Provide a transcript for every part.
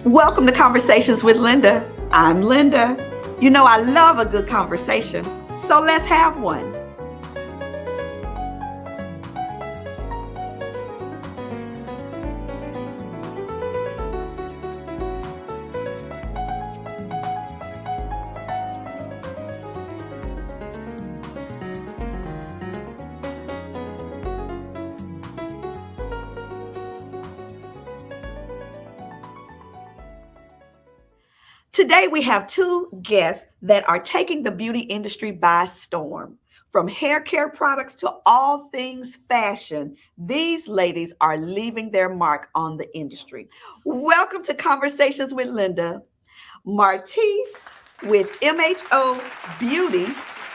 Welcome to Conversations with Linda. I'm Linda. You know I love a good conversation, so let's have one. Today, we have two guests that are taking the beauty industry by storm. From hair care products to all things fashion, these ladies are leaving their mark on the industry. Welcome to Conversations with Linda, Martice with MHO Beauty,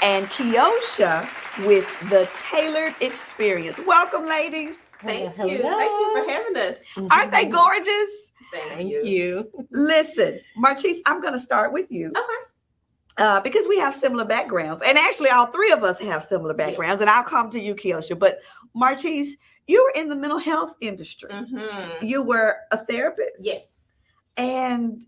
and Keyoscha with the Tailored Experience. Welcome, ladies. Thank you. Thank you for having us. Aren't they gorgeous? Thank you. Listen, Martice, I'm going to start with you. Okay. Because we have similar backgrounds. And actually, all three of us have similar backgrounds. Yes. And I'll come to you, Keyoscha. But Martice, you were in the mental health industry. Mm-hmm. You were a therapist. Yes. And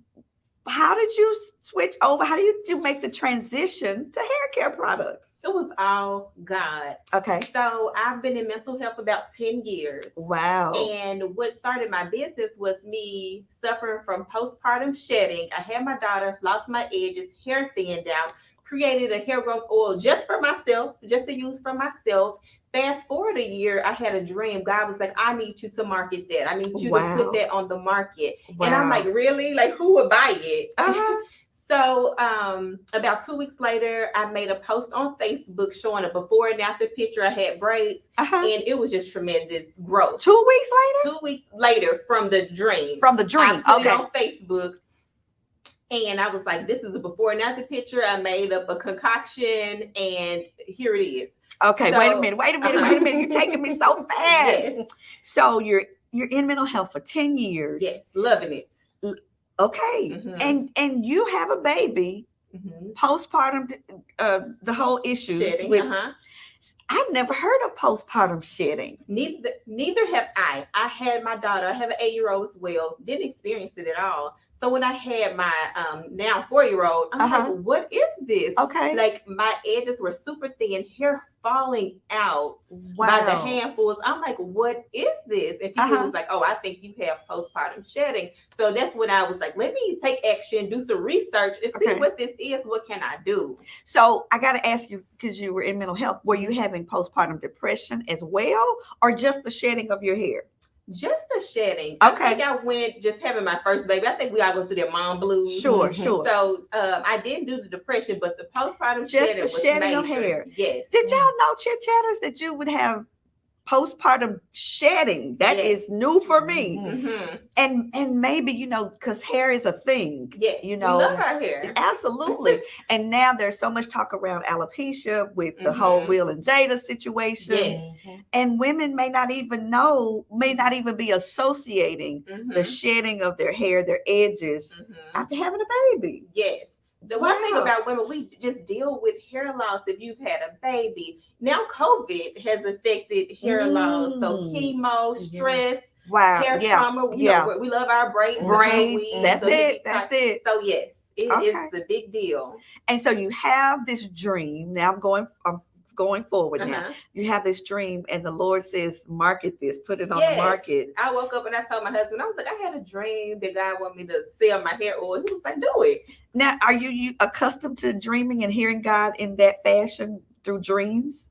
how did you switch over? How did you make the transition to hair care products? It was all God. Okay. So I've been in mental health about 10 years. Wow. And what started my business was me suffering from postpartum shedding. I had my daughter, lost my edges, hair thinned out, created a hair growth oil just for myself, just to use for myself. Fast forward a year, I had a dream. God was like, I need you to market that. I need you to put that on the market. Wow. And I'm like, really? Like, who would buy it? Uh-huh. So about 2 weeks later, I made a post on Facebook showing a before and after picture. I had braids, and it was just tremendous growth. 2 weeks later? 2 weeks later from the dream. From the dream, I put it on Facebook. And I was like, this is a before and after picture. I made up a concoction, and here it is. Okay, so, wait a minute. You're taking me so fast. Yes. So you're in mental health for 10 years. Yes, loving it. Okay. Mm-hmm. And you have a baby, postpartum, the whole issue. Shedding, with, I've never heard of postpartum shedding. Neither have I. I had my daughter. I have an 8-year-old as well. Didn't experience it at all. So when I had my now 4-year-old, I'm like, what is this? Okay. Like my edges were super thin, hair falling out by the handfuls. I'm like, what is this? And people was like, oh, I think you have postpartum shedding. So that's when I was like, let me take action, do some research and see what this is. What can I do? So I got to ask you, because you were in mental health, were you having postpartum depression as well, or just the shedding of your hair? Just the shedding. Okay. I think I went just having my first baby. I think we all go through their mom blues. Sure. So I didn't do the depression, but the postpartum just shedding the shedding of hair. Yes. Did y'all know, chit chatters, that you would have postpartum shedding? That is new for me. Mm-hmm. And maybe, because hair is a thing. Yeah, we love our hair. Absolutely. And now there's so much talk around alopecia with the whole Will and Jada situation. Yes. And women may not even be associating the shedding of their hair, their edges, after having a baby. Yes. The one thing about women, we just deal with hair loss if you've had a baby. Now COVID has affected hair loss. So chemo, stress, hair trauma. We love our braids. That's it. So yes, it is the big deal. And so you have this dream. Now I'm going forward now. You have this dream, and the Lord says, market this, put it on the market. I woke up and I told my husband, I was like, I had a dream that God wanted me to sell my hair oil. He was like, do it. Now, are you accustomed to dreaming and hearing God in that fashion through dreams?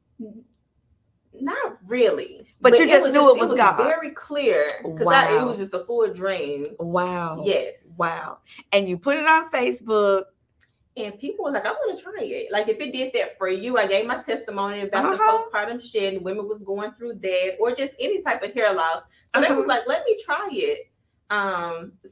Not really. But you just knew it was God. Very clear. Because it was just a full dream. Wow. Yes. Wow. And you put it on Facebook. And people were like, I want to try it. Like, if it did that for you, I gave my testimony about the postpartum shedding. Women was going through that, or just any type of hair loss. So they was like, let me try it.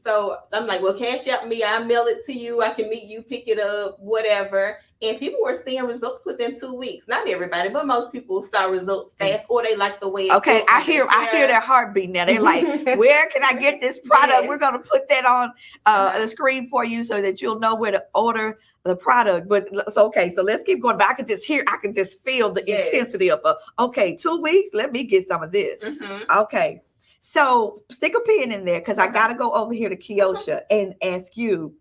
So I'm like, well, cash out me. I'll mail it to you. I can meet you, pick it up, whatever. And people were seeing results within 2 weeks. Not everybody, but most people saw results fast, or they like the way it feels. I hear their heartbeat now. They're like, where can I get this product? Yes. We're going to put that on the screen for you so that you'll know where to order the product. But so let's keep going. But I can just feel the intensity of 2 weeks. Let me get some of this. Okay. So stick a pin in there because I got to go over here to Keyoscha and ask you,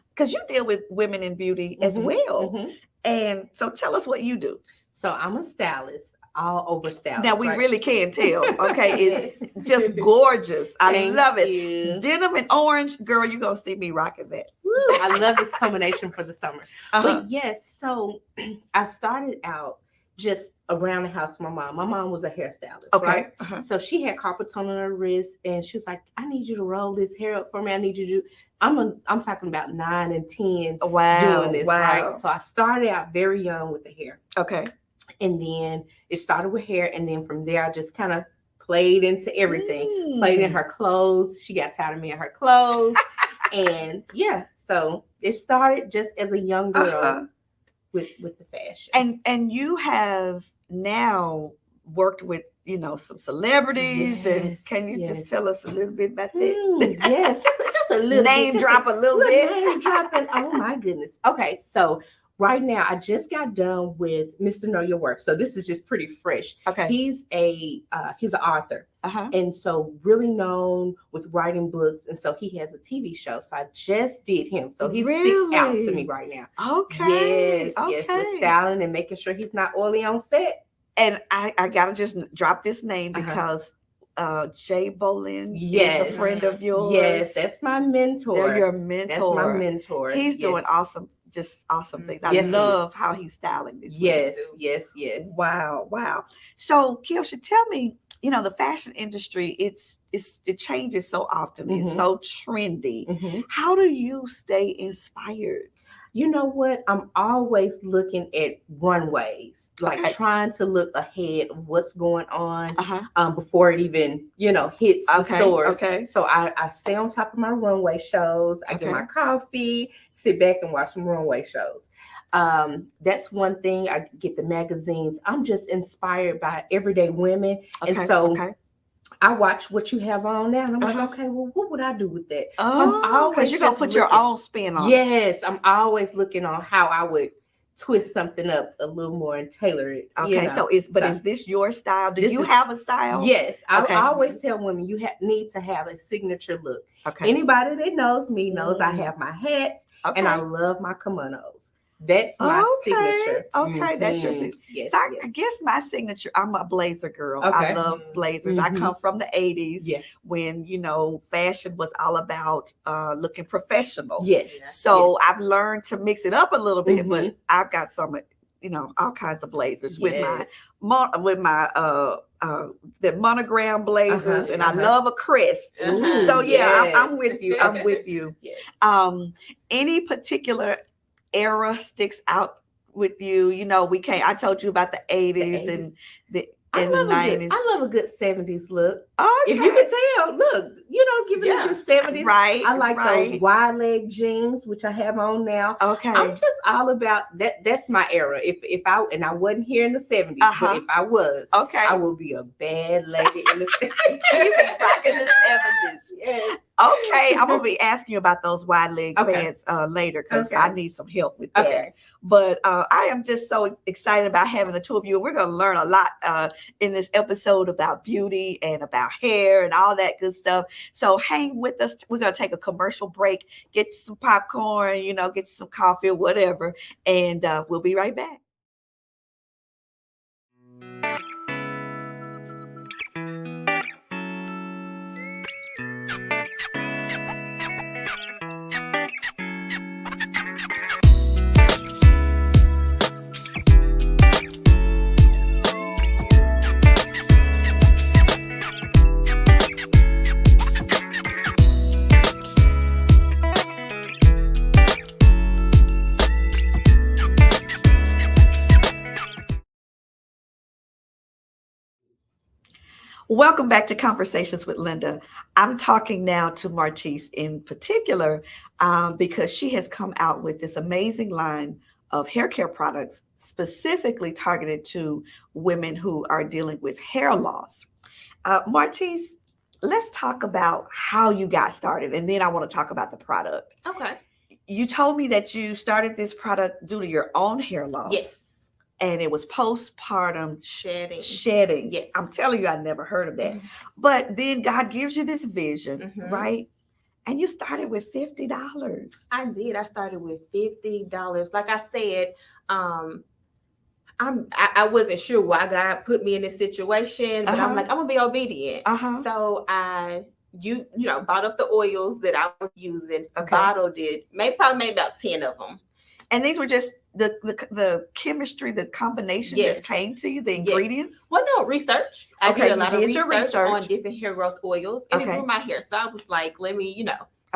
because you deal with women in beauty as well. And so tell us what you do. So I'm a stylist, all over stylist. Now we really can't tell. Okay, it's just gorgeous. I love it. You. Denim and orange, girl, you're gonna see me rocking that. Woo, I love this combination for the summer. But yes, so I started out just around the house with my mom. My mom was a hairstylist, right? So she had carpal tunnel on her wrist, and she was like, "I need you to roll this hair up for me. I need you to do." I'm talking about 9 and 10 doing this, right? So I started out very young with the hair. Okay. And then it started with hair, and then from there I just kind of played into everything. Played in her clothes. She got tired of me in her clothes, and yeah, so it started just as a young girl with the fashion. And you have now worked with some celebrities, and can you just tell us a little bit about that? Yes, just a little name bit, drop a little bit. Name dropping. Oh my goodness. Okay, so right now I just got done with Mr. Know Your Work, so this is just pretty fresh. Okay, he's an author, and so really known with writing books, and so he has a TV show. So I just did him, so he sticks out to me right now. Okay, yes, with styling and making sure he's not oily on set. And I gotta just drop this name because Jay Bolin is a friend of yours. Yes, that's my mentor. They're your mentor. That's my mentor. He's doing awesome things. I love how he's styling this. Yes. Wow. So Keyoscha, tell me, the fashion industry, it changes so often. It's so trendy. How do you stay inspired? You know what? I'm always looking at runways, like trying to look ahead of what's going on before it even, hits the stores. Okay. So I stay on top of my runway shows. I get my coffee, sit back and watch some runway shows. That's one thing. I get the magazines. I'm just inspired by everyday women. And so I watch what you have on now, and I'm like, okay, well, what would I do with that? Oh, because you're gonna put your own spin on. Yes, I'm always looking on how I would twist something up a little more and tailor it. Okay, is this your style? Do you have a style? Yes, I always tell women you need to have a signature look. Okay, anybody that knows me knows I have my hats and I love my kimonos. That's my signature. Okay, that's your signature. Yes, so I guess my signature, I'm a blazer girl. I love blazers. I come from the 80s when, fashion was all about looking professional. Yes. So I've learned to mix it up a little bit, but I've got some, all kinds of blazers with my the monogram blazers, and I love a crest. So I'm with you. I'm with you. Any particular era sticks out with you? I told you about the 80s and the 90s. I love a good 70s look. Oh, if you can tell, look, give it a good 70s. Right. I like those wide leg jeans, which I have on now. Okay. I'm just all about that. That's my era. If I wasn't here in the 70s, but if I was, I would be a bad lady in the 70s. You be rocking the 70s. Yes. Okay, I'm gonna be asking you about those wide leg pants later because I need some help with that. But I am just so excited about having the two of you, and we're gonna learn a lot in this episode about beauty and about hair and all that good stuff. So hang with us. We're gonna take a commercial break, get you some popcorn, get you some coffee or whatever, and we'll be right back. Welcome back to Conversations with Linda. I'm talking now to Martice in particular because she has come out with this amazing line of hair care products specifically targeted to women who are dealing with hair loss. Martice, let's talk about how you got started, and then I want to talk about the product. Okay. You told me that you started this product due to your own hair loss. Yes. and it was postpartum shedding. Yes. I'm telling you, I never heard of that. Mm-hmm. But then God gives you this vision, Mm-hmm. right? And you started with $50. I did. I started with $50. Like I said, I wasn't sure why God put me in this situation, but I'm like, I'm gonna be obedient. So I bought up the oils that I was using, bottled it, probably made about 10 of them. And these were just the chemistry, the combination just came to you, the ingredients? Well, no, research. I did a lot of research on different hair growth oils, and it grew my hair. So I was like, let me,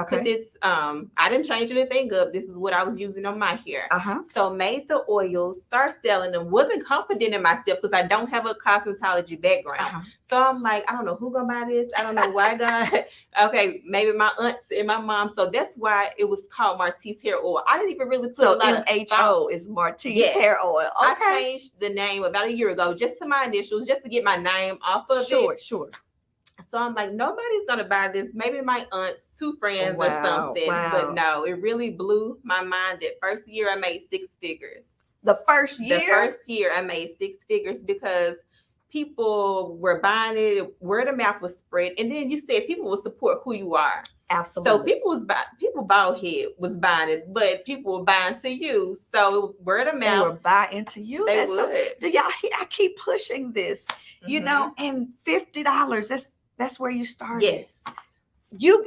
put this, I didn't change anything up. This is what I was using on my hair. So made the oils, start selling them. Wasn't confident in myself because I don't have a cosmetology background. So I'm like, I don't know who gonna buy this. I don't know why God. Okay, maybe my aunts and my mom. So that's why it was called Martice Hair Oil. I didn't even really put a lot of MHO is Martice Hair Oil. Okay. I changed the name about a year ago just to my initials, just to get my name off of it. Sure. So I'm like, nobody's gonna buy this. Maybe my aunts, 2 friends or something. But no, it really blew my mind. That first year I made 6 figures. The first year? The first year I made 6 figures because people were buying it. Word of mouth was spread. And then you said people will support who you are. Absolutely. So people bald head was buying it, but people were buying to you. So word of mouth. They were buying to you. They would. Do y'all? I keep pushing this, and $50. That's where you started. Yes. You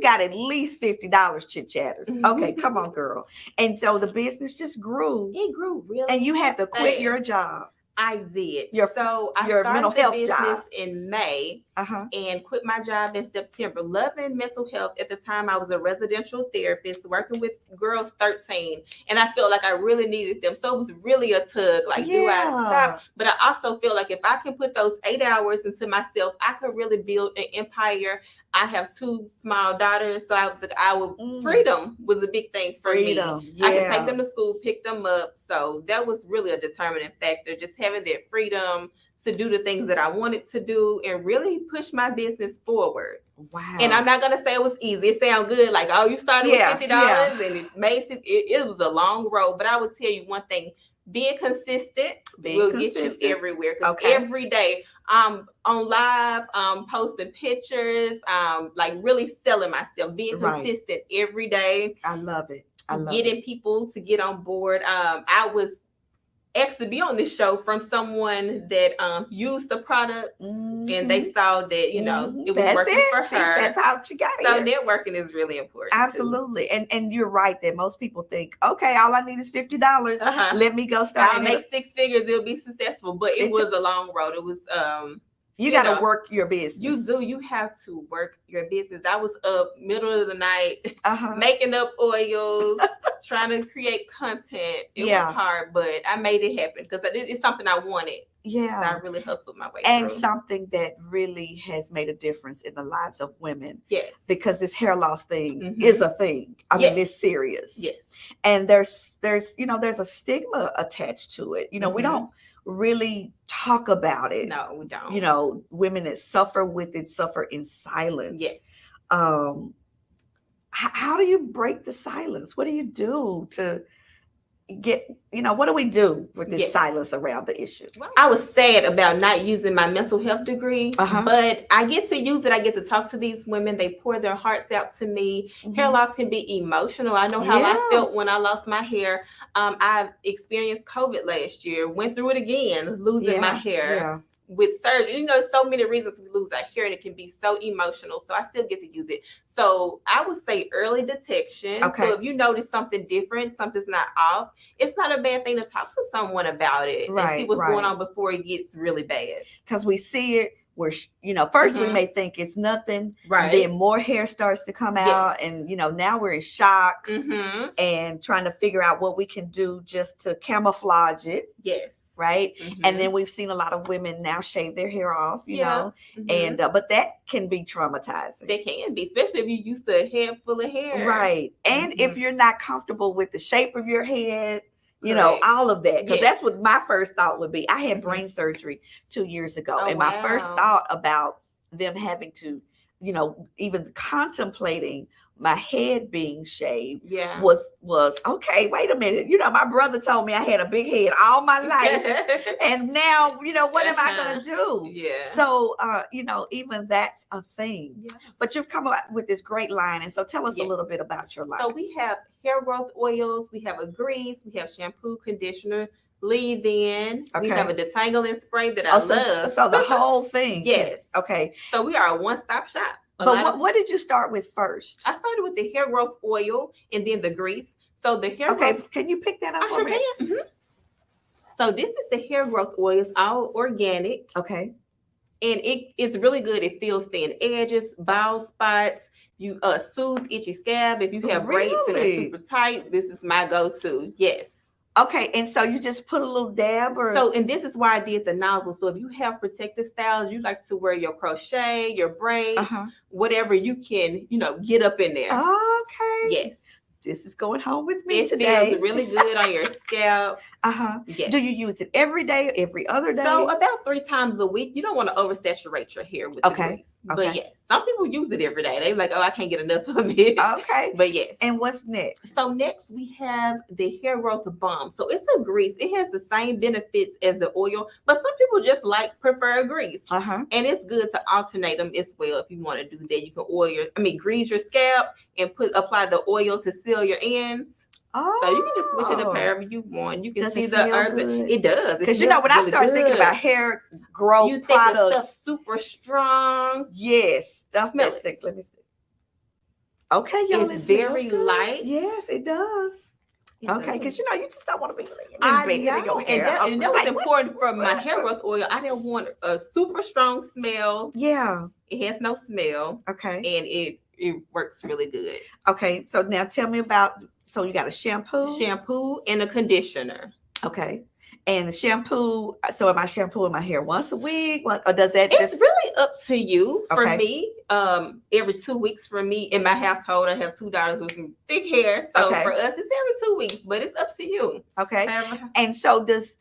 got at least $50, chit chatters. Okay, come on, girl. And so the business just grew. It grew really. And you had to quit your job. I did. I started mental the health business job in May and quit my job in September. Loving mental health. At the time, I was a residential therapist working with girls 13, and I felt like I really needed them. So it was really a tug. Like, do I stop? But I also feel like if I can put those 8 hours into myself, I could really build an empire. I have 2 small daughters, so freedom was a big thing for me. I can take them to school, pick them up. So that was really a determining factor, just having that freedom to do the things that I wanted to do and really push my business forward. Wow. And I'm not going to say it was easy. It sounds good. Like, you started with $50 and it made it was a long road. But I would tell you one thing, being consistent will get you everywhere. Because every day I'm on live, posting pictures, like really selling myself, being consistent every day. I love it. Getting people to get on board. I was asked to be on this show from someone that used the product and they saw that, it was working for her. That's how she got it. So networking is really important. Absolutely. Too. And you're right that most people think, okay, all I need is $50. Let me go start. I'll make 6 figures, it'll be successful. But it was a long road. It was you got to work your business. You do. You have to work your business. I was up middle of the night making up oils, trying to create content. It was hard, but I made it happen because it's something I wanted. Yeah. So I really hustled my way and through. Something that really has made a difference in the lives of women. Yes. Because this hair loss thing is a thing. I mean, it's serious. Yes. And there's a stigma attached to it. We don't really talk about it. No, we don't. Women that suffer with it suffer in silence. Yes. How do you break the silence? What do you do to get, what do we do with this silence around the issue? Well, I was sad about not using my mental health degree, but I get to use it. I get to talk to these women. They pour their hearts out to me. Hair loss can be emotional. I know how I felt when I lost my hair. I've experienced COVID last year, went through it again, losing my hair. With surgery, so many reasons we lose our hair and it can be so emotional. So I still get to use it. So I would say early detection. Okay. So if you notice something different, something's not off, it's not a bad thing to talk to someone about it and see what's going on before it gets really bad. Because we see it, first we may think it's nothing, right? Then more hair starts to come out, and now we're in shock and trying to figure out what we can do just to camouflage it. Yes. Right. And then we've seen a lot of women now shave their hair off, and but that can be traumatizing. They can be, especially if you used to a head full of hair. Right. And if you're not comfortable with the shape of your head, all of that. Because that's what my first thought would be. I had brain surgery 2 years ago. And my first thought about them having to even contemplating my head being shaved Yeah. was okay, wait a minute. My brother told me I had a big head all my life. And now, what am I going to do? Yeah. So, even that's a thing. Yeah. But you've come up with this great line. And so tell us Yes. a little bit about your line. So we have hair growth oils, we have a grease, we have shampoo, conditioner, leave-in. Okay. We have a detangling spray that I love. So the whole thing. Yes. Okay. So we are a one-stop shop. But what did you start with first? I started with the hair growth oil and then the grease. So the hair growth. Can you pick that up? I sure can. Mm-hmm. So this is the hair growth oil. It's all organic. Okay. And it's really good. It fills thin edges, bald spots. You soothe itchy scalp. If you have braids and they're super tight, this is my go-to. Yes. Okay, and so you just put a little dab and this is why I did the nozzle. So if you have protective styles, you like to wear your crochet, your braids, whatever you can, get up in there. Okay. Yes. This is going home with me it today. It feels really good on your scalp. Yes. Do you use it every day, every other day? So about 3 times a week. You don't want to oversaturate your hair with the grease. But yes, some people use it every day. They're like, oh, I can't get enough of it. Okay. But yes. And what's next? So next we have the hair growth balm. So it's a grease. It has the same benefits as the oil, but some people just prefer grease. And it's good to alternate them as well. If you want to do that, you can grease your scalp and apply the oil to seal your ends. Oh. So you can just switch it up however you want. You can see the herbs. Good? It does. Because when I start thinking about hair growth products, stuff super strong. Yes. Let me see. Okay, y'all. It's very light. Yes, it does. Okay, because you just don't want to be in your hair. And that was important for my hair growth oil. I didn't want a super strong smell. Yeah. It has no smell. Okay. And it works really good. Okay, so now tell me about. So you got a shampoo and a conditioner. Okay. And the shampoo, so am I shampooing my hair once a week? Or does that It's really up to you. For Okay. me, every 2 weeks for me in my household, I have 2 daughters with some thick hair. So Okay. for us, it's every 2 weeks, but it's up to you. Okay. And so does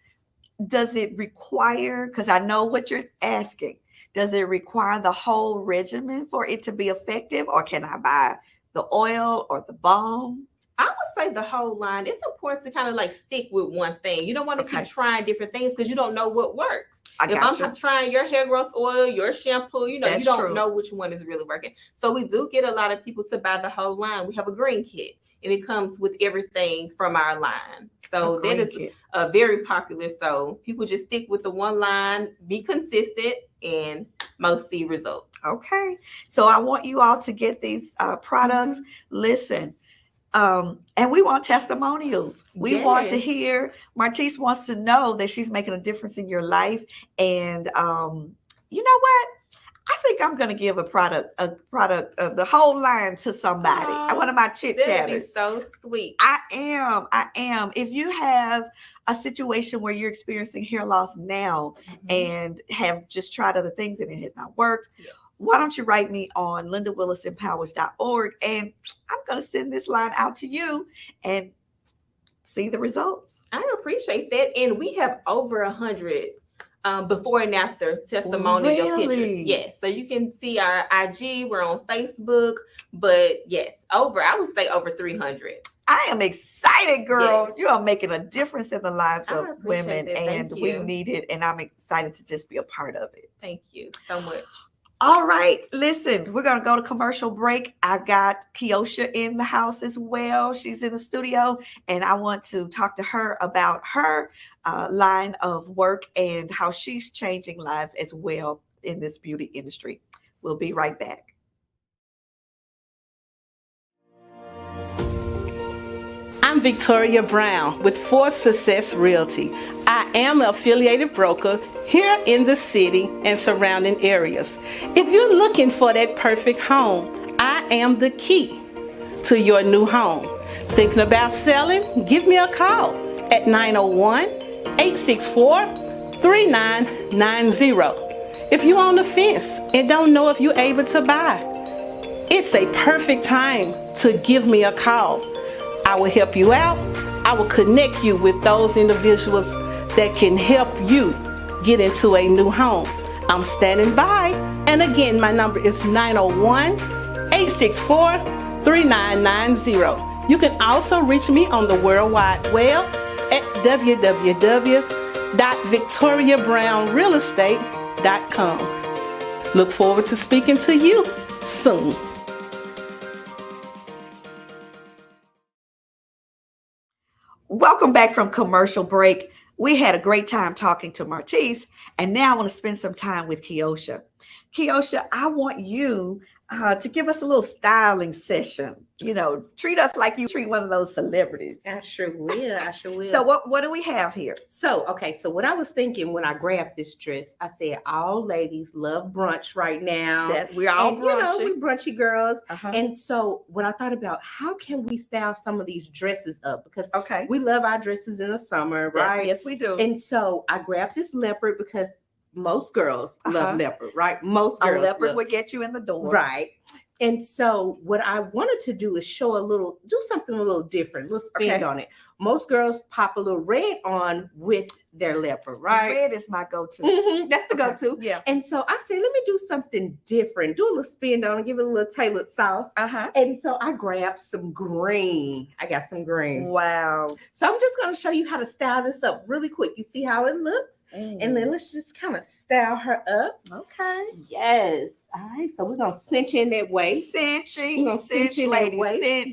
it require, because I know what you're asking, does it require the whole regimen for it to be effective? Or can I buy the oil or the balm? I would say the whole line. It's important to kind of stick with one thing. You don't want to keep trying different things because you don't know what works. If I'm trying your hair growth oil, your shampoo, you don't know which one is really working. So we do get a lot of people to buy the whole line. We have a green kit and it comes with everything from our line. So that is very popular. So people just stick with the one line, be consistent, and most see results. Okay. So I want you all to get these products. Listen. And we want testimonials. We want to hear. Martice wants to know that she's making a difference in your life. And you know what? I think I'm going to give a product, the whole line to somebody. One of my chit chatters. That'd be so sweet. I am. If you have a situation where you're experiencing hair loss now and have just tried other things and it has not worked, why don't you write me on lindawillisempowers.org and I'm going to send this line out to you and see the results. I appreciate that. And we have over 100 before and after testimonial pictures. Yes. So you can see our IG. We're on Facebook. But yes, I would say over 300. I am excited, girl. Yes. You are making a difference in the lives of women and we need it. And I'm excited to just be a part of it. Thank you so much. All right, listen, we're going to go to commercial break. I've got Keyoscha in the house as well. She's in the studio, and I want to talk to her about her line of work and how she's changing lives as well in this beauty industry. We'll be right back. I'm Victoria Brown with Force Success Realty. I am an affiliated broker here in the city and surrounding areas. If you're looking for that perfect home, I am the key to your new home. Thinking about selling? Give me a call at 901-864-3990. If you're on the fence and don't know if you're able to buy, it's a perfect time to give me a call. I will help you out. I will connect you with those individuals that can help you get into a new home. I'm standing by. And again, my number is 901-864-3990. You can also reach me on the World Wide Web at www.victoriabrownrealestate.com. Look forward to speaking to you soon. Welcome back from commercial break. We had a great time talking to Martice, and now I want to spend some time with Keyoscha. Keyoscha, I want you to give us a little styling session. You know, treat us like you treat one of those celebrities. I sure will. So what do we have here? So what I was thinking when I grabbed this dress, I said all ladies love brunch right now. That we're all brunchy. We brunchy girls. And so when I thought about how can we style some of these dresses up, because we love our dresses in the summer, right? Yes, we do. And so I grabbed this leopard because most girls love leopard, right? Most girls. A leopard would get you in the door. Right. And so what I wanted to do is do something a little different, a little spin on it. Most girls pop a little red on with their leopard, right? Red is my go-to. That's the go-to. Yeah. And so I said, let me do something different. Do a little spin on and give it a little tailored sauce. And so I grabbed some green. I got some green. Wow. So I'm just going to show you how to style this up really quick. You see how it looks? And then let's just kind of style her up. Okay. Yes. All right. So we're going to cinch in that waist. Cinch, ladies. Cinch.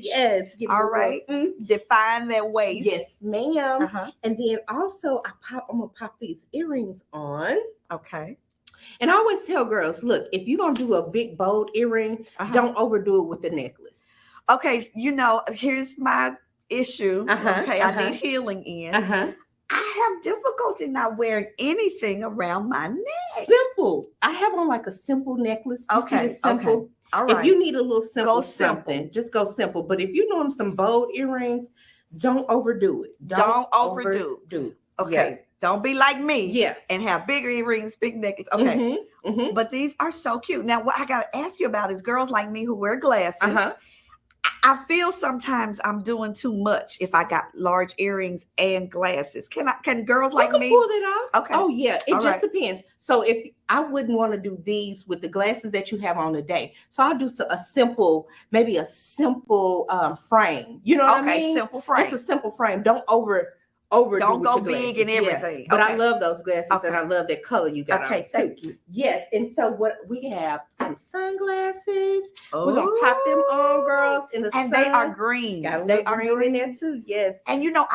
Yes. All right. Define that waist. Yes, ma'am. And then also I'm going to pop these earrings on. Okay. And I always tell girls, look, if you're going to do a big, bold earring, don't overdo it with the necklace. Okay. You know, here's my issue. Okay. I need healing in. I have difficulty not wearing anything around my neck. Simple. I have on like a simple necklace. Okay. Simple. All right. If you need a little simple go something, just go simple. But if you're doing some bold earrings, don't overdo it. Don't overdo. Okay. Yeah. Don't be like me. Yeah. And have bigger earrings, big necklace. Okay. But these are so cute. Now, what I got to ask you about is girls like me who wear glasses. I feel sometimes I'm doing too much if I got large earrings and glasses. Can girls like me pull it off? Okay. Oh yeah, it just depends. So if I wouldn't want to do these with the glasses that you have on today, so I'll do a simple frame. You know what I mean? Simple frame. Just a simple frame. Don't go big and everything. Yeah. But I love those glasses and I love that color you got on. Thank you. Yes. And so what we have some sunglasses. We're gonna pop them on, girls, in the sun. And they are green. They are green in there too. Yes. And you know,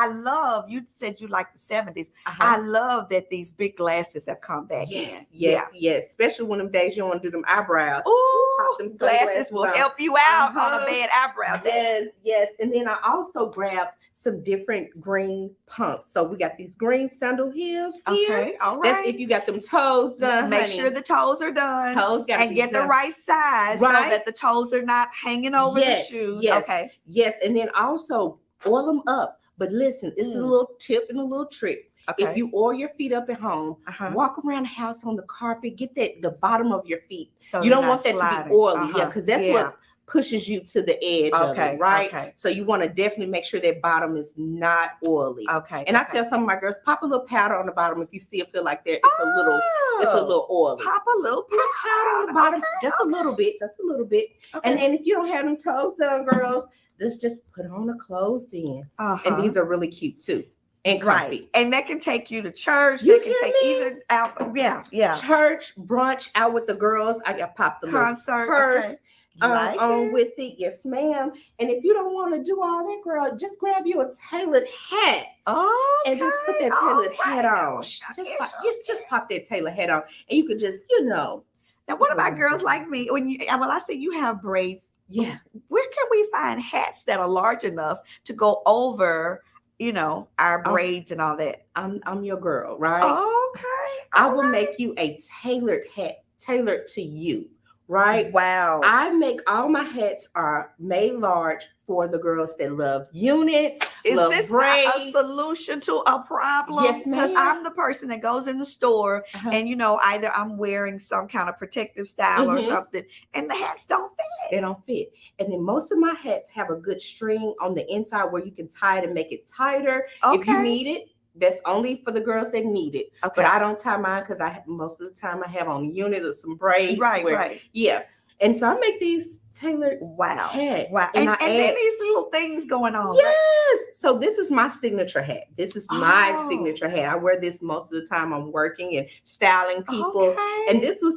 you said you like the 70s. I love that these big glasses have come back in. Yes. Especially when them days you don't want to do them eyebrows. Them glasses will help you out on a bad eyebrow day. Yes. And then I also grabbed some different green pumps. So we got these green sandal heels here. Okay, all right. That's if you got them toes done. Make sure the toes are done. Toes got to be get done. the right size so that the toes are not hanging over the shoes. Yes. Okay. Yes, and then also oil them up. But listen, it's a little tip and a little trick. Okay. If you oil your feet up at home, walk around the house on the carpet, get the bottom of your feet. So you don't want that to be oily, because that's what pushes you to the edge of it, right? Okay. So you want to definitely make sure that bottom is not oily. Okay. And I tell some of my girls, pop a little powder on the bottom if you still feel like it's a little oily. Pop a little powder on the bottom, just a little bit. Okay. And then if you don't have them toes done, girls, let's just put on the clothes in. And these are really cute too. And comfy. And that can take you to church. They can take either out. Yeah. Church, brunch, out with the girls. I got popped the concert purse on with it. Yes, ma'am. And if you don't want to do all that, girl, just grab you a tailored hat. And just put that tailored hat on. Just pop that tailored hat on. And you could just, Now, what about girls like me? I see you have braids. Yeah. Where can we find hats that are large enough to go over our braids and all that? I'm your girl, right? Okay. I will make you a tailored hat, tailored to you, right? Wow. I make all my hats are made large for the girls that love units. Is love this braids. Not a solution to a problem? Yes, ma'am. Because I'm the person that goes in the store and either I'm wearing some kind of protective style or something, and the hats don't fit. They don't fit. And then most of my hats have a good string on the inside where you can tie it and make it tighter if you need it. That's only for the girls that need it. Okay. But I don't tie mine because most of the time I have on a unit or some braids. Right. Yeah. And so I make these tailored hats. Wow. And then these little things going on. Yes. Right? So this is my signature hat. This is my signature hat. I wear this most of the time I'm working and styling people. Okay. And this was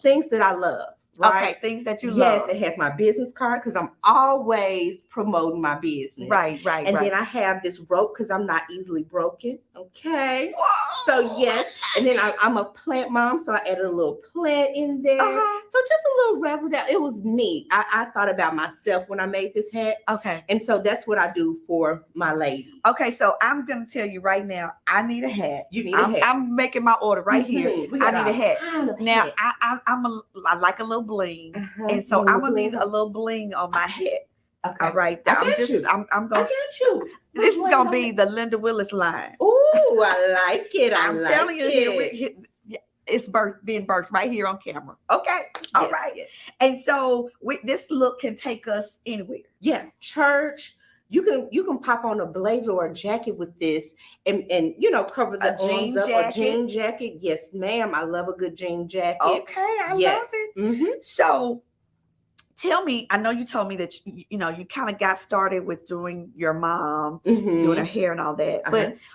things that I love. Right? Okay, things that you love. Yes, it has my business card because I'm always promoting my business. Right. And then I have this rope because I'm not easily broken. Okay. Whoa. So yes, and then I'm a plant mom, so I added a little plant in there. So just a little razzle dazzle. It was neat. I thought about myself when I made this hat. Okay. And so that's what I do for my lady. Okay, so I'm gonna tell you right now, I need a hat. You need a hat. I'm making my order right here. I need a hat. Now I like a little bling, and so I'm gonna need a little bling on my hat. Okay. All right. I'm gonna. I got you. This is gonna be the Linda Willis line. Oh, I like it. I'm telling you, it's being birthed right here on camera. Okay. All right. And so this look can take us anywhere. Yeah. Church. You can pop on a blazer or a jacket with this and cover the jean jacket. A jean jacket. Yes, ma'am. I love a good jean jacket. Okay, I love it. Mm-hmm. So tell me, I know you told me that you kind of got started with doing your mom, doing her hair and all that.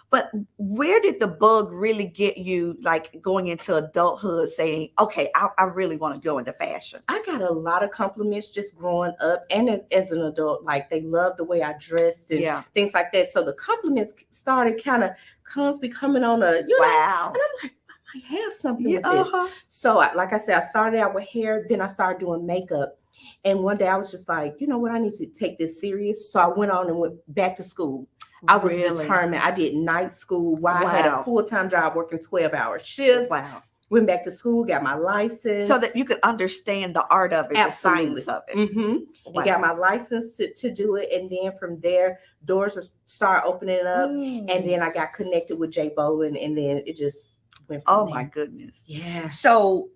But where did the bug really get you, like going into adulthood, saying, okay, I really want to go into fashion? I got a lot of compliments just growing up and as an adult. Like they loved the way I dressed and things like that. So the compliments started kind of constantly coming on wow. And I'm like, I might have something with this. So like I said, I started out with hair, then I started doing makeup. And one day I was just like, you know what, I need to take this serious. So I went on and went back to school. I was determined. I did night school while I had a full-time job working 12-hour shifts. Wow. Went back to school, got my license. So that you could understand the art of it, the science of it. And got my license to do it. And then from there, doors start opening up. And then I got connected with Jay Bolin. And then it just went from there. My goodness. Yeah. So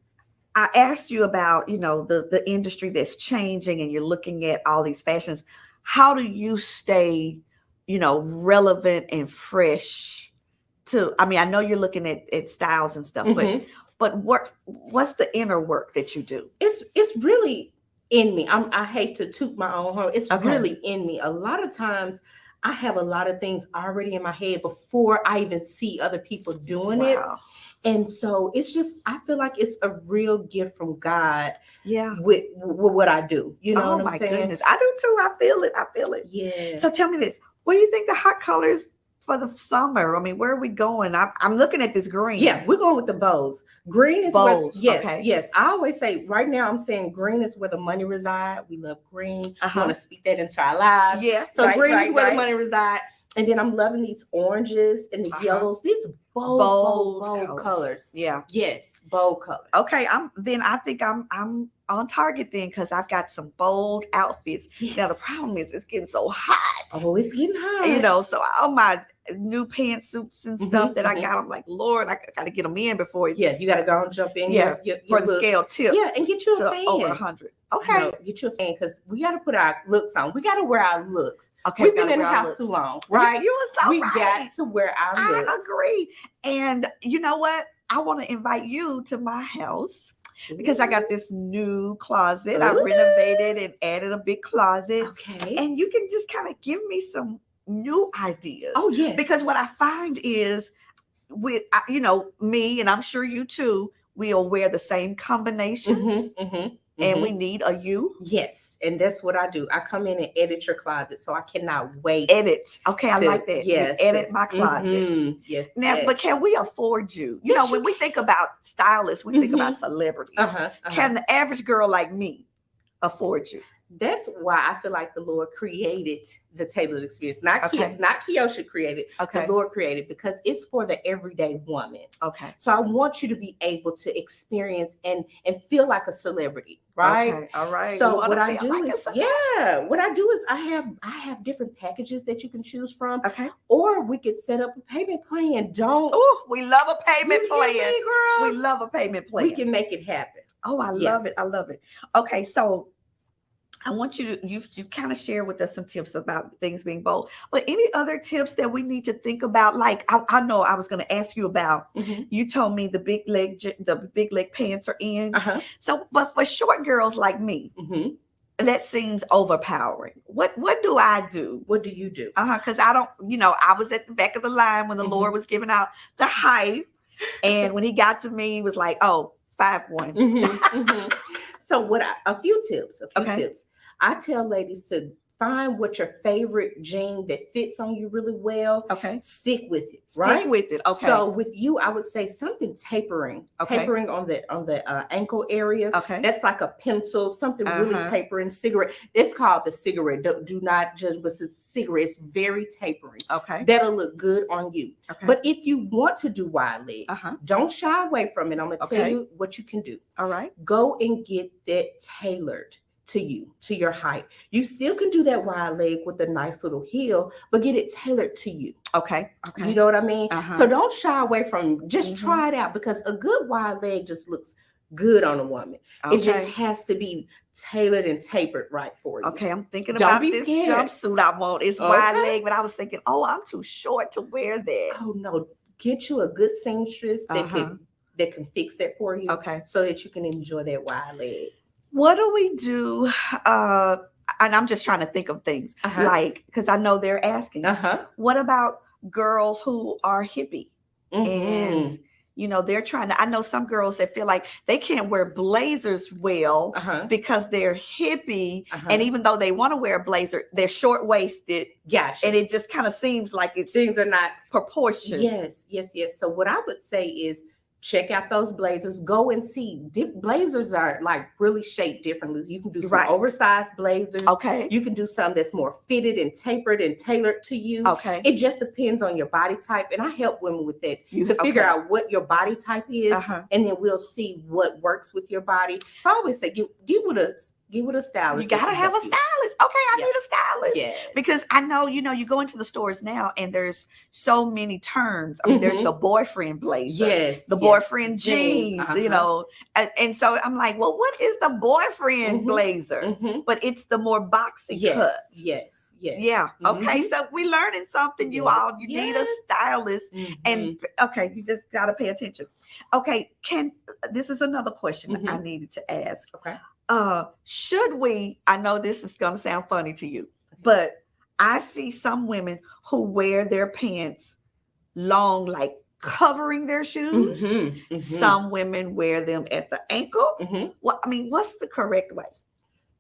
I asked you about, the industry that's changing and you're looking at all these fashions. How do you stay, relevant and fresh I know you're looking at styles and stuff, but what's the inner work that you do? It's really in me. I hate to toot my own horn. It's really in me. A lot of times I have a lot of things already in my head before I even see other people doing it. And so it's just, I feel like it's a real gift from God. Yeah. With what I do. You know what I'm saying? Goodness. I do too. I feel it. Yeah. So tell me this. What do you think the hot colors for the summer? I mean, where are we going? I'm looking at this green. Yeah, we're going with the bows. Green is bows. Yes. I always say right now I'm saying green is where the money reside. We love green. I want to speak that into our lives. Yeah. So green is where the money reside. And then I'm loving these oranges and the yellows. These bold colors. Yeah. Yes, bold colors. Okay. I think I'm on target then, because I've got some bold outfits. Yes. Now the problem is it's getting so hot. Oh, it's getting hot. So all my new pantsuits and stuff that I got, I'm like, Lord, I got to get them in before it's. Yeah, you got to go and jump in. Yeah, for the scale tip. Yeah, and get you a fan. Over 100. Okay. Get you a fan because we got to put our looks on. We got to wear our looks. Okay. We've been in the house too long, right? You were so we right. got to wear our looks. I agree. And you know what? I want to invite you to my house. Because I got this new closet. I renovated and added a big closet. Okay. And you can just kind of give me some new ideas. Oh, yes. Because what I find is with, me, and I'm sure you too, we'll wear the same combinations. And we need a you. Yes. And that's what I do. I come in and edit your closet. So I cannot wait. Edit. Okay. I like that. Yes. Edit my closet. Yes. Now, but can we afford you? When we think about stylists, we think about celebrities. Can the average girl like me afford you? That's why I feel like the Lord created the tailored experience. Not Keyoscha created. The Lord created, because it's for the everyday woman. Okay. So I want you to be able to experience and feel like a celebrity, right? Okay. All right. So what I do is I have different packages that you can choose from. Okay. Or we could set up a payment plan. We love a payment plan. Girl? We love a payment plan. We can make it happen. Oh, I love it. I love it. Okay, so I want you to you kind of share with us some tips about things being bold, but any other tips that we need to think about? Like I know I was going to ask you about. You told me the big leg pants are in. So, but for short girls like me, that seems overpowering. What do I do? What do you do? Because I don't, I was at the back of the line when the Lord was giving out the height, and when he got to me, he was like, "Oh, 5'1". So a few tips. I tell ladies to find what your favorite jean that fits on you really well. Okay. Stick with it. Right? Stick with it. Okay. So with you, I would say something tapering. Okay. Tapering on the ankle area. Okay. That's like a pencil, something really tapering. Cigarette. It's called the cigarette. Do not judge, but it's cigarette. It's very tapering. Okay. That'll look good on you. Okay. But if you want to do wide leg, don't shy away from it. I'm gonna tell you what you can do. All right. Go and get that tailored to you, to your height. You still can do that wide leg with a nice little heel, but get it tailored to you. Okay. You know what I mean? So don't shy away from, just try it out, because a good wide leg just looks good on a woman. It just has to be tailored and tapered right for you. Okay, I'm thinking about this jumpsuit I want. It's wide leg, but I was thinking, I'm too short to wear that. Oh no, get you a good seamstress that can fix that for you. Okay. So that you can enjoy that wide leg. What do we do? And I'm just trying to think of things like, because I know they're asking, what about girls who are hippie? And, they're trying to, I know some girls that feel like they can't wear blazers well because they're hippie. And even though they want to wear a blazer, they're short waisted. Gotcha. And it just kind of seems like things are not proportioned. Yes. So what I would say is, check out those blazers. Go and see. Blazers are like really shaped differently. You can do some oversized blazers. Okay. You can do some that's more fitted and tapered and tailored to you. Okay. It just depends on your body type. And I help women with that to figure out what your body type is. And then we'll see what works with your body. So I always say, get with a stylist. You gotta have a stylist. Okay, I need a stylist. Yes. Because I know, you go into the stores now and there's so many terms. I mean, there's the boyfriend blazer, the boyfriend jeans, and so I'm like, well, what is the boyfriend blazer? But it's the more boxy cut. Yes. Yeah. Okay. So we're learning something, you all. You need a stylist. And okay, you just gotta pay attention. Okay, this is another question I needed to ask. Okay. Should we, I know this is going to sound funny to you, but I see some women who wear their pants long, like covering their shoes. Some women wear them at the ankle. What's the correct way?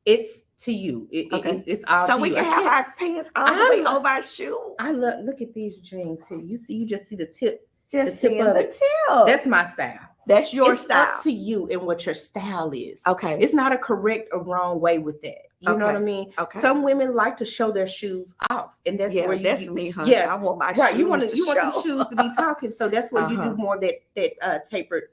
It's to you. It's all so to we you. can have our pants all the way over our shoe. Look at these jeans here. You just see the tip. Just the tip of it. That's my style. That's your style. It's up to you and what your style is. Okay. It's not a correct or wrong way with that. You know what I mean? Okay. Some women like to show their shoes off, and that's where that's me, honey. Yeah, I want my shoes. You want the shoes to be talking, so that's where you do more that tapered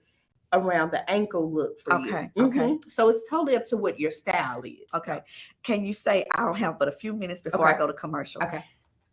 around the ankle look for you. Okay. So it's totally up to what your style is. Okay. Can you say, I don't have but a few minutes before I go to commercial. Okay.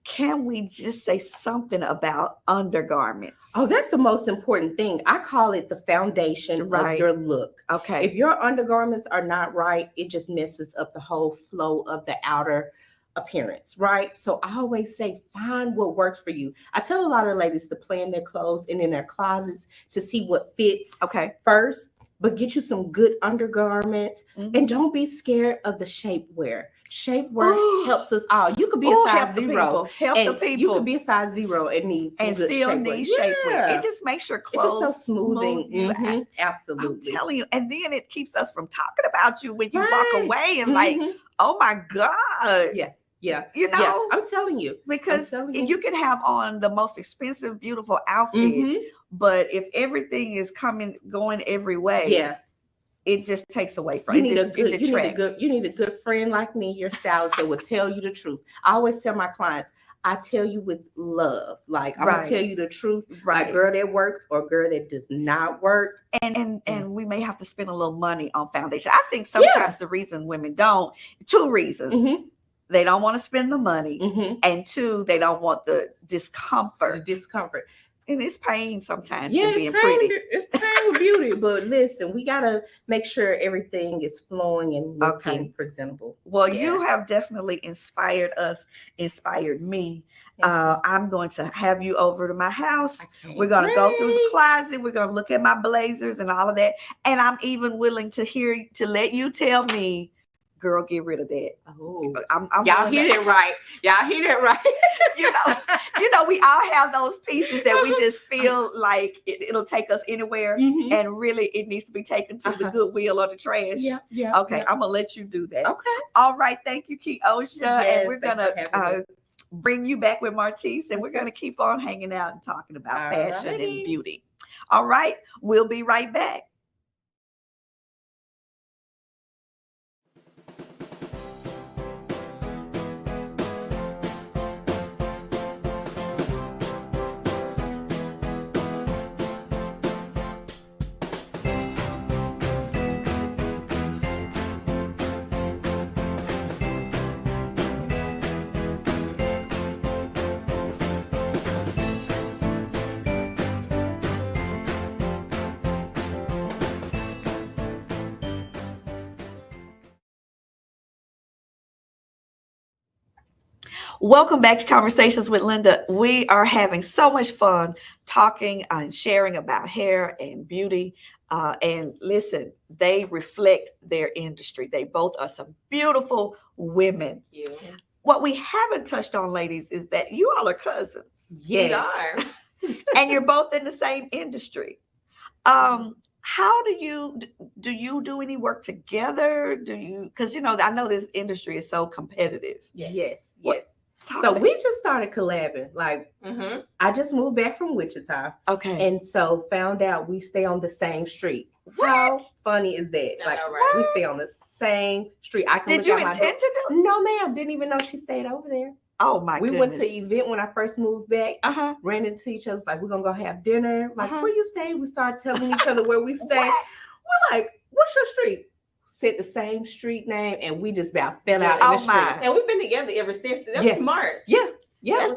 Can we just say something about undergarments? Oh, that's the most important thing. I call it the foundation of your look. Okay. If your undergarments are not right, it just messes up the whole flow of the outer appearance, right? So I always say, find what works for you. I tell a lot of ladies to plan their clothes and in their closets to see what fits first, but get you some good undergarments and don't be scared of the shapewear. Shapewear helps us all. You could be a size 0. Help the people. You could be a size 0 and need some good still shapewear. Need shapewear. It just makes your clothes it's just so smoothing. I'm Absolutely. telling you. And then it keeps us from talking about you when you walk away and like, oh my God. Yeah. I'm telling you. Because you can have on the most expensive, beautiful outfit, but if everything is going every way, it just takes away from it. You need a good friend like me, your stylist, that will tell you the truth. I always tell my clients, I tell you with love. Like, I'm gonna tell you the truth. Like, girl that works or girl that does not work. And we may have to spend a little money on foundation. I think sometimes the reason women don't, 2 reasons. They don't want to spend the money. And 2, they don't want the discomfort. And it's pain sometimes Yeah, in being pretty. It's pain with beauty. But listen, we gotta make sure everything is flowing and looking presentable. Well, you have definitely inspired us, inspired me. I'm going to have you over to my house. We're going to go through the closet. We're going to look at my blazers and all of that. And I'm even willing to let you tell me, girl, get rid of that. Oh, y'all hear that right. Y'all hear that right. you know, we all have those pieces that we just feel like it'll take us anywhere. Mm-hmm. And really, it needs to be taken to the Goodwill or the trash. Yeah. Okay, I'm going to let you do that. Okay. All right. Thank you, Keyoscha. Yes, and we're going to bring you back with Martice, and we're going to keep on hanging out and talking about fashion and beauty. All right. We'll be right back. Welcome back to Conversations with Linda. We are having so much fun talking and sharing about hair and beauty. And listen, they reflect their industry. They both are some beautiful women. Thank you. What we haven't touched on, ladies, is that you all are cousins. Yes. We are. And you're both in the same industry. How do you do any work together? Because I know this industry is so competitive. Yes. So we just started collabing. Like, I just moved back from Wichita. Okay. And so found out we stay on the same street. What? How funny is that? I know, right? We stay on the same street. Did you intend to do? No, ma'am. Didn't even know she stayed over there. Oh my goodness. We went to an event when I first moved back. Ran into each other. Like, we're gonna go have dinner. Like, where you stay? We started telling each other where we stay. We're like, what's your street? Said the same street name, and we just about fell out in the street. And we've been together ever since. That was March. Yeah.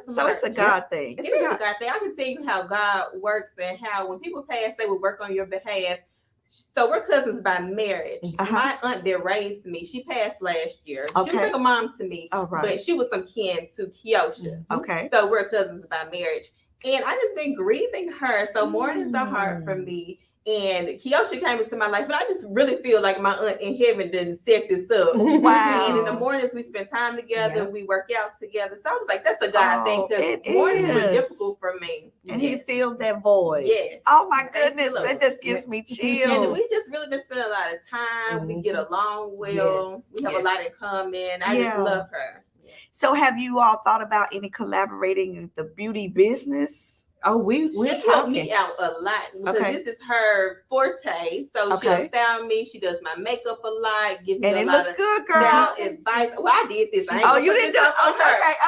So it's a God thing. It is a God thing. I can tell you how God works and how when people pass, they will work on your behalf. So we're cousins by marriage. My aunt that raised me, she passed last year. She was like a mom to me, but she was some kin to Keyoscha. Okay. So we're cousins by marriage. And I just been grieving her. So mornings are hard for me. And Keyoscha came into my life, but I just really feel like my aunt in heaven didn't set this up. Wow. And in the mornings we spend time together, we work out together. So I was like, that's a God thing, because mornings were difficult for me. And he filled that void. Yes. Oh my goodness, that just gives me chills. And we just really been spending a lot of time. We get along well. We have a lot in common. I just love her. So have you all thought about any collaborating in the beauty business? Oh, we're she helped me out a lot because this is her forte. So she'll style me. She does my makeup a lot. Gives me a lot of good, girl. Style advice. Well, I did this. You didn't do it.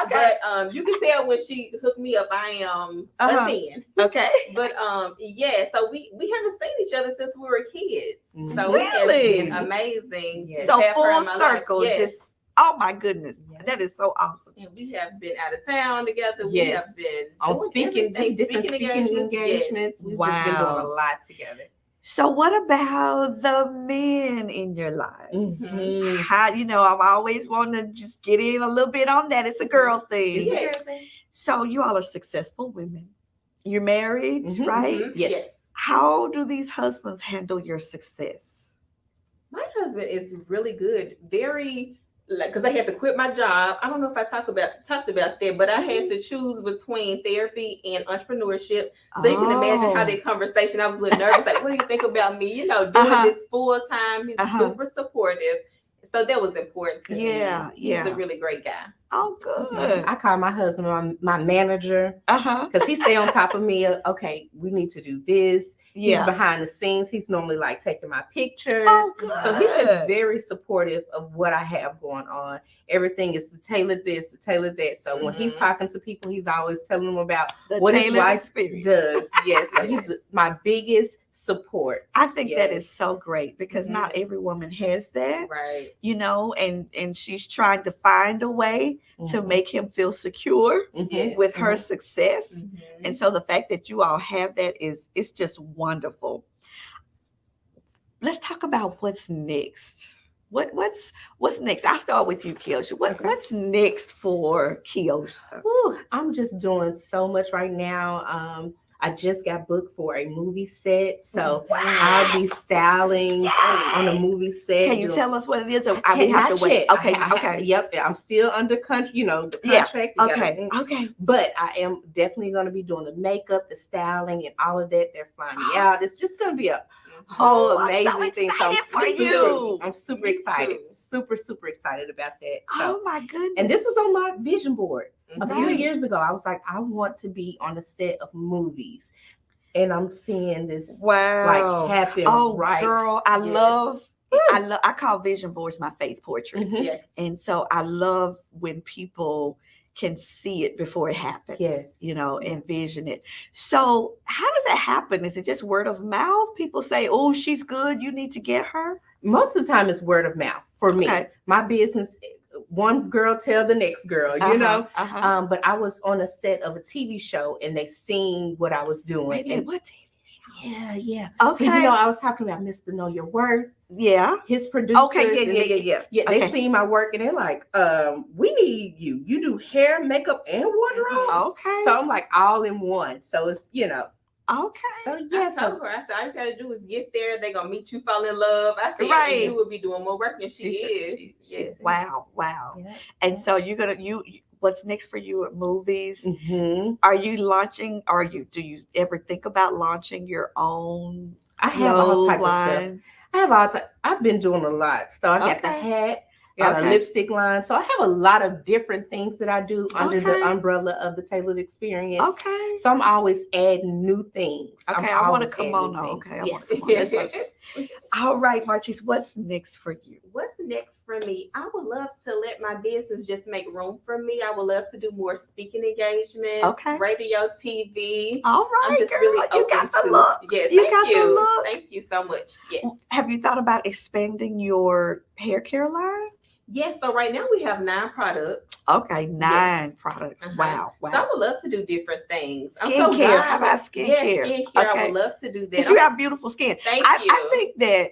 Okay. But you can tell when she hooked me up, I am a 10. Okay. But so we haven't seen each other since we were kids. So really? It's been amazing. So full circle. Just oh my goodness. That is so awesome. And we have been out of town together. Yes. We have been on speaking engagements. We've just been doing a lot together. So what about the men in your lives? How, I'm always wanting to just get in a little bit on that. It's a girl thing. So you all are successful women. You're married, right? Yes. How do these husbands handle your success? My husband is really good. Very, because I had to quit my job. I don't know if I talked about that, but I had to choose between therapy and entrepreneurship. So you can imagine how that conversation, I was a little nervous. Like, what do you think about me? Doing this full time. He's super supportive. So that was important to me. He's a really great guy. Oh, good. I call my husband my manager because he stay on top of me. Okay, we need to do this. He's behind the scenes. He's normally like taking my pictures. Oh, good. So he's just very supportive of what I have going on. Everything is to tailor this, to tailor that. So when he's talking to people, he's always telling them about the what his wife experience does. Yes, so he's my biggest support. I think that Yes. is so great because not every woman has that, Right. you know, and she's trying to find a way to Mhm. make him feel secure Mhm. with her Mhm. success. Mhm. And so the fact that you all have that it's just wonderful. Let's talk about what's next. What's next? I'll start with you, Keyoscha. What's next for Keyoscha? Whew, I'm just doing so much right now. I just got booked for a movie set, so I'll be styling on a movie set. Can you tell us what it is? Or I we have not to wait. yet. Okay, okay. Yep, I'm still under country. The Yeah, contract. You okay, gotta- okay. But I am definitely going to be doing the makeup, the styling, and all of that. They're flying me out. It's just going to be a whole Oh, I'm so amazing thing. excited for you. I'm super Me excited. too. Super excited about that. Oh my goodness. And this was on my vision board a few Right. years ago. I was like, I want to be on a set of movies. And I'm seeing this wow. like happen right. Girl, I Yes. I call vision boards my faith portrait. Mhm. Yes. And so I love when people can see it before it happens. Yes. Envision it. So how does that happen? Is it just word of mouth? People say, oh, she's good, you need to get her. Most of the time it's word of mouth for me. Okay. My business, one girl tell the next girl, but I was on a set of a TV show and they seen what I was doing. Wait a minute, And what TV show? yeah. Okay. So, I was talking about Mr. Know Your Worth, Yeah. his producers. Okay, and yeah. Yeah, they Okay. seen my work and they're like, we need you. You do hair, makeup, and wardrobe. Okay. So I'm like all in one. So it's, okay. so yeah. I told her, I said, all you gotta do is get there. They're gonna meet you, fall in love. I said, Right. and you will be doing more work than she is. Yes. Wow. Yeah. And so you're gonna what's next for you at movies? Mm-hmm. Are you launching? Do you ever think about launching your own I have all type of line? stuff. I've been doing a lot. So I got the Okay. hat, got a lipstick line. So I have a lot of different things that I do under the umbrella of the Tailored Experience. Okay. So I'm always adding new things. Okay, I'm I want to always come adding on. new things. Okay, I Yes. want to come on. That's what I'm saying. All right, Martice, what's next for you? What's next for me? I would love to let my business just make room for me. I would love to do more speaking engagements, Okay. radio, TV. All right, I'm just girl, really you open got the to. look. Yes, You thank got the you. look. Thank you so much. Yes. Have you thought about expanding your hair care line? Yes. So right now we have 9 products. Okay, 9 products. Uh-huh. Wow. So I would love to do different things. Skincare. How about skincare? Yes, skincare. I Okay. would love to do that. Because you have beautiful skin. Thank I you. think that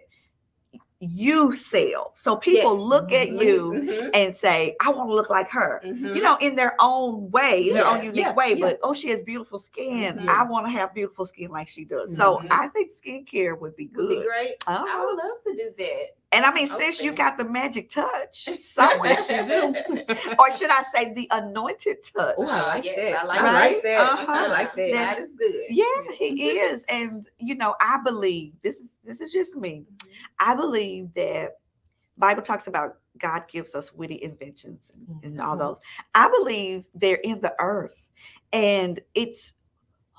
you sell. So people Yes. look at you Mhm. and say, I want to look like her. Mhm. In their own way, in their own unique way. yeah. But she has beautiful skin. Mhm. I want to have beautiful skin like she does. So Mhm. I think skincare would be Would be good. great. I Uh-huh. would love to do that. And I mean, since you Okay. got the magic touch, so much you do. Or should I say the anointed touch? Oh, I like Yes, that. I like Right? like that. Uh-huh. I like that. That is good. Yeah, he is. And I believe this is just me. I believe that Bible talks about God gives us witty inventions and all Mhm. those. I believe they're in the earth, and it's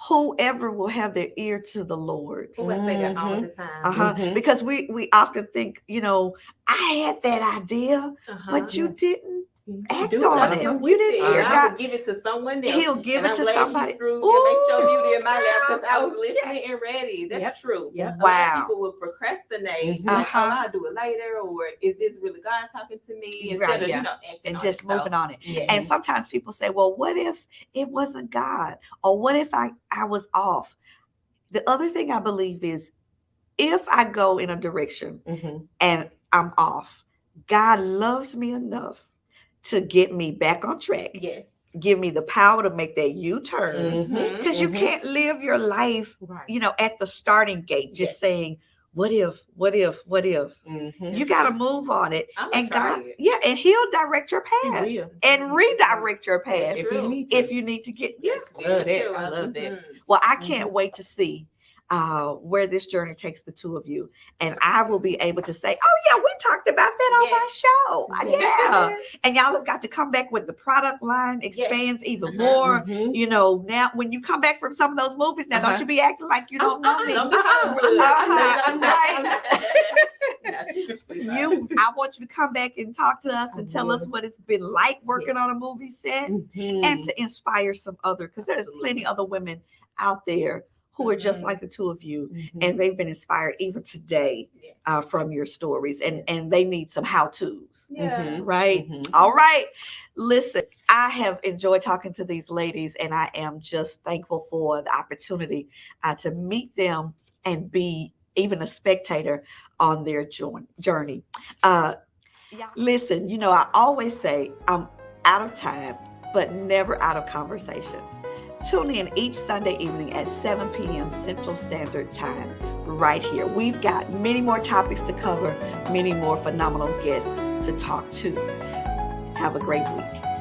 whoever will have their ear to the Lord. Oh, I say that all the time. Uh-huh. Because we often think, I had that idea, Uh-huh. but you didn't act Do on nothing it. with You didn't it. hear I God. would give it to someone else. He'll give and it I'm to glad somebody. You threw and make your beauty in my lap Ooh, because I was girl, listening and ready. That's Yep. true. Yep. A lot Wow. of people will procrastinate. Mhm. Like, Uh-huh. I'll do it later, or is this really God talking to me? Instead Right, of yeah. acting And on just it. moving on it. Yeah. And sometimes people say, well, what if it wasn't God? Or what if I was off? The other thing I believe is if I go in a direction Mhm. and I'm off, God loves me enough to get me back on track. Yes. Give me the power to make that U-turn. Mhm. Because you Mhm. can't live your life, Right. at the starting gate, just Yes. saying, what if? Mhm. You got to move on it. I'm And gonna try God, it. and he'll direct your He path will. and redirect your That's path If true. you need to. if you need to get, Yes, love very that. true. I love that. Mhm. Well, I can't wait to see where this journey takes the two of you. And I will be able to say, oh, yeah, we talked about that on my show. Yeah. And y'all have got to come back when the product line expands even Uh-huh. more. Mhm. Now when you come back from some of those movies, now don't Uh-huh. you be acting like you don't know me. Don't be Hollywood. I'm not. No, she's a sweetheart. I want you to come back and talk to us and tell us what it's been like working on a movie set Mhm. and to inspire some other, because there's Absolutely. plenty other women out there who are just like the two of you, and they've been inspired even today from your stories, and they need some how-tos. Right? All right. Listen, I have enjoyed talking to these ladies, and I am just thankful for the opportunity to meet them and be even a spectator on their journey. Listen, I always say I'm out of time, but never out of conversation. Tune in each Sunday evening at 7 p.m. Central Standard Time right here. We've got many more topics to cover, many more phenomenal guests to talk to. Have a great week.